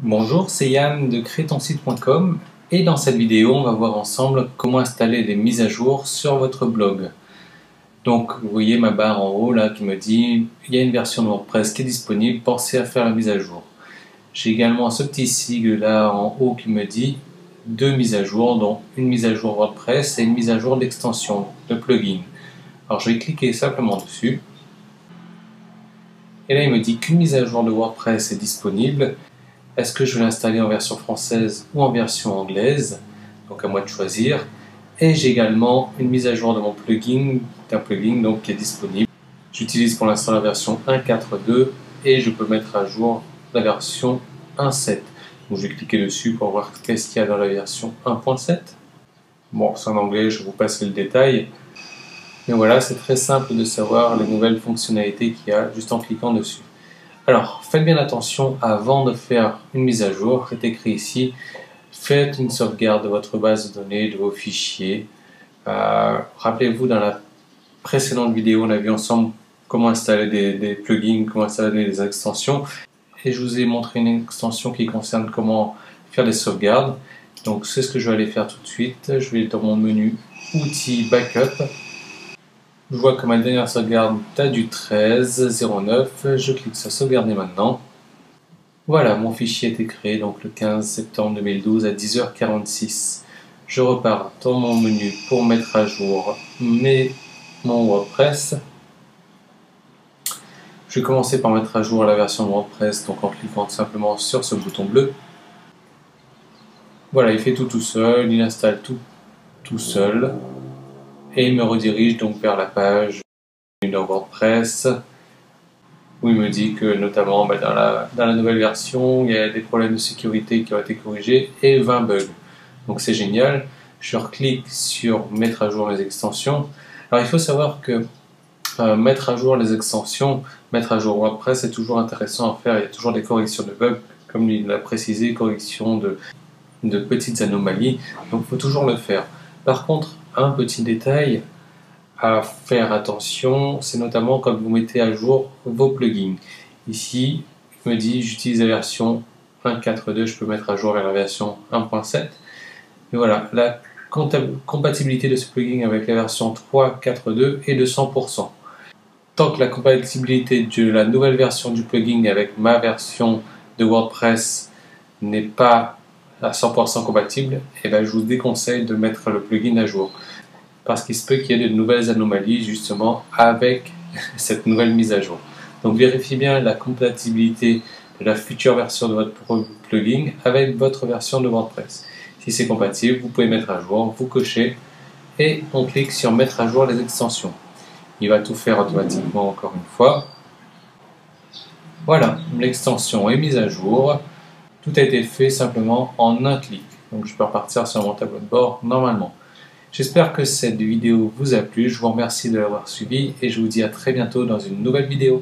Bonjour, c'est Yann de créetonsite.com et dans cette vidéo, on va voir ensemble comment installer des mises à jour sur votre blog. Donc, vous voyez ma barre en haut là qui me dit il y a une version de WordPress qui est disponible, pensez à faire la mise à jour. J'ai également ce petit sigle là en haut qui me dit deux mises à jour, donc une mise à jour WordPress et une mise à jour d'extension, de plugin. Alors, je vais cliquer simplement dessus. Et là, il me dit qu'une mise à jour de WordPress est disponible. Est-ce que je vais l'installer en version française ou en version anglaise? Donc à moi de choisir. Et j'ai également une mise à jour de mon plugin, d'un plugin donc, qui est disponible. J'utilise pour l'instant la version 1.4.2 et je peux mettre à jour la version 1.7. Donc je vais cliquer dessus pour voir qu'est-ce qu'il y a dans la version 1.7. Bon, c'est en anglais, je vais vous passer le détail. Mais voilà, c'est très simple de savoir les nouvelles fonctionnalités qu'il y a juste en cliquant dessus. Alors, faites bien attention avant de faire une mise à jour, c'est écrit ici, faites une sauvegarde de votre base de données, de vos fichiers. Rappelez-vous, dans la précédente vidéo, on a vu ensemble comment installer des plugins, comment installer des extensions. Et je vous ai montré une extension qui concerne comment faire des sauvegardes. Donc, c'est ce que je vais aller faire tout de suite. Je vais dans mon menu Outils Backup. Je vois que ma dernière sauvegarde date du 13/09. Je clique sur sauvegarder maintenant. Voilà, mon fichier a été créé donc le 15 septembre 2012 à 10h46. Je repars dans mon menu pour mettre à jour mon WordPress. Je vais commencer par mettre à jour la version de WordPress, donc en cliquant simplement sur ce bouton bleu. Voilà, il fait tout seul, il installe tout seul. Et il me redirige donc vers la page de WordPress où il me dit que notamment dans la nouvelle version, il y a des problèmes de sécurité qui ont été corrigés et 20 bugs. Donc c'est génial. Je reclique sur mettre à jour les extensions. Alors il faut savoir que mettre à jour les extensions, mettre à jour WordPress, c'est toujours intéressant à faire. Il y a toujours des corrections de bugs, comme il l'a précisé, corrections de petites anomalies. Donc il faut toujours le faire. Par contre, un petit détail à faire attention, c'est notamment quand vous mettez à jour vos plugins. Ici, il me dit j'utilise la version 1.4.2, je peux mettre à jour vers la version 1.7. Et voilà, la compatibilité de ce plugin avec la version 3.4.2 est de 100%. Tant que la compatibilité de la nouvelle version du plugin avec ma version de WordPress n'est pas à 100% compatible, et je vous déconseille de mettre le plugin à jour. Parce qu'il se peut qu'il y ait de nouvelles anomalies justement avec cette nouvelle mise à jour. Donc vérifiez bien la compatibilité de la future version de votre plugin avec votre version de WordPress. Si c'est compatible, vous pouvez mettre à jour, vous cochez et on clique sur mettre à jour les extensions. Il va tout faire automatiquement encore une fois. Voilà, l'extension est mise à jour. Tout a été fait simplement en un clic. Donc je peux repartir sur mon tableau de bord normalement. J'espère que cette vidéo vous a plu, je vous remercie de l'avoir suivi et je vous dis à très bientôt dans une nouvelle vidéo.